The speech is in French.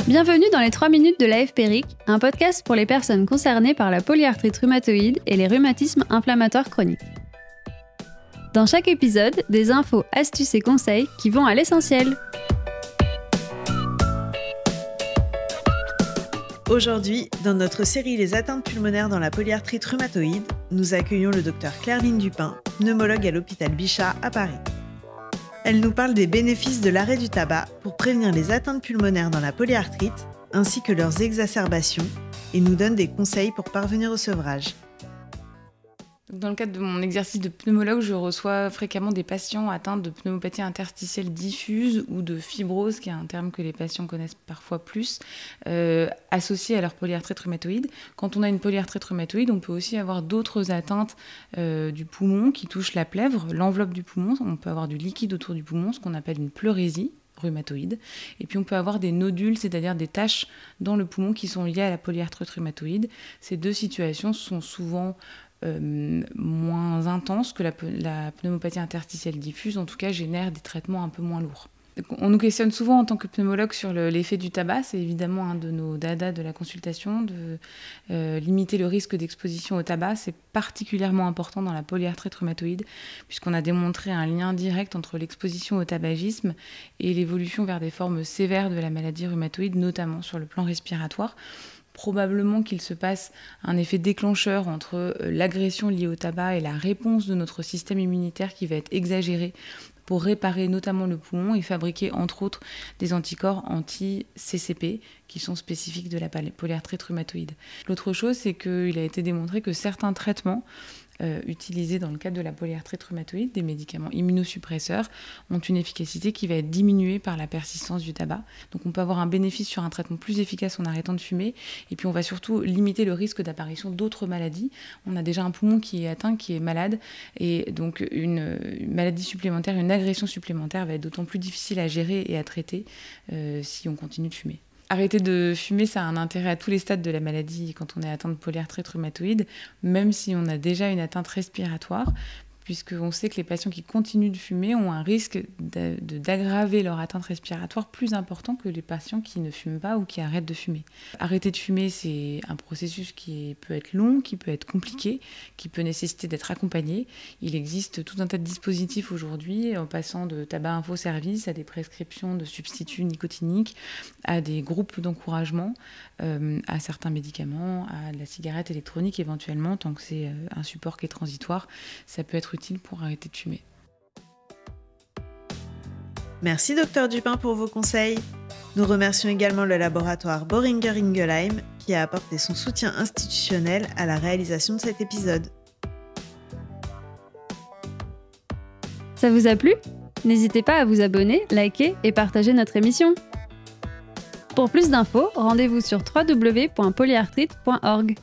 Bienvenue dans les 3 minutes de l'AFPRIC, un podcast pour les personnes concernées par la polyarthrite rhumatoïde et les rhumatismes inflammatoires chroniques. Dans chaque épisode, des infos, astuces et conseils qui vont à l'essentiel. Aujourd'hui, dans notre série Les atteintes pulmonaires dans la polyarthrite rhumatoïde, nous accueillons le Dr Claire-Lynne Dupin, pneumologue à l'hôpital Bichat à Paris. Elle nous parle des bénéfices de l'arrêt du tabac pour prévenir les atteintes pulmonaires dans la polyarthrite, ainsi que leurs exacerbations, et nous donne des conseils pour parvenir au sevrage. Dans le cadre de mon exercice de pneumologue, je reçois fréquemment des patients atteints de pneumopathie interstitielle diffuse ou de fibrose, qui est un terme que les patients connaissent parfois plus, associé à leur polyarthrite rhumatoïde. Quand on a une polyarthrite rhumatoïde, on peut aussi avoir d'autres atteintes du poumon qui touchent la plèvre, l'enveloppe du poumon. On peut avoir du liquide autour du poumon, ce qu'on appelle une pleurésie rhumatoïde. Et puis on peut avoir des nodules, c'est-à-dire des taches dans le poumon qui sont liées à la polyarthrite rhumatoïde. Ces deux situations sont souvent moins intenses que la pneumopathie interstitielle diffuse, en tout cas génèrent des traitements un peu moins lourds. On nous questionne souvent en tant que pneumologue sur l'effet du tabac. C'est évidemment un de nos dadas de la consultation, de limiter le risque d'exposition au tabac. C'est particulièrement important dans la polyarthrite rhumatoïde, puisqu'on a démontré un lien direct entre l'exposition au tabagisme et l'évolution vers des formes sévères de la maladie rhumatoïde, notamment sur le plan respiratoire. Probablement qu'il se passe un effet déclencheur entre l'agression liée au tabac et la réponse de notre système immunitaire qui va être exagérée pour réparer notamment le poumon et fabriquer entre autres des anticorps anti-CCP qui sont spécifiques de la polyarthrite rhumatoïde. L'autre chose, c'est qu'il a été démontré que certains traitements utilisés dans le cadre de la polyarthrite rhumatoïde, des médicaments immunosuppresseurs, ont une efficacité qui va être diminuée par la persistance du tabac. Donc on peut avoir un bénéfice sur un traitement plus efficace en arrêtant de fumer, et puis on va surtout limiter le risque d'apparition d'autres maladies. On a déjà un poumon qui est atteint, qui est malade, et donc une maladie supplémentaire, une agression supplémentaire va être d'autant plus difficile à gérer et à traiter si on continue de fumer. Arrêter de fumer, ça a un intérêt à tous les stades de la maladie quand on est atteint de polyarthrite rhumatoïde, même si on a déjà une atteinte respiratoire, puisqu'on sait que les patients qui continuent de fumer ont un risque d'aggraver leur atteinte respiratoire plus important que les patients qui ne fument pas ou qui arrêtent de fumer. Arrêter de fumer, c'est un processus qui peut être long, qui peut être compliqué, qui peut nécessiter d'être accompagné. Il existe tout un tas de dispositifs aujourd'hui, en passant de tabac info-service à des prescriptions de substituts nicotiniques, à des groupes d'encouragement, à certains médicaments, à de la cigarette électronique éventuellement, tant que c'est un support qui est transitoire, ça peut être utile pour arrêter de fumer. Merci Dr Dupin pour vos conseils. Nous remercions également le laboratoire Boehringer Ingelheim qui a apporté son soutien institutionnel à la réalisation de cet épisode. Ça vous a plu ? N'hésitez pas à vous abonner, liker et partager notre émission. Pour plus d'infos, rendez-vous sur www.polyarthrite.org.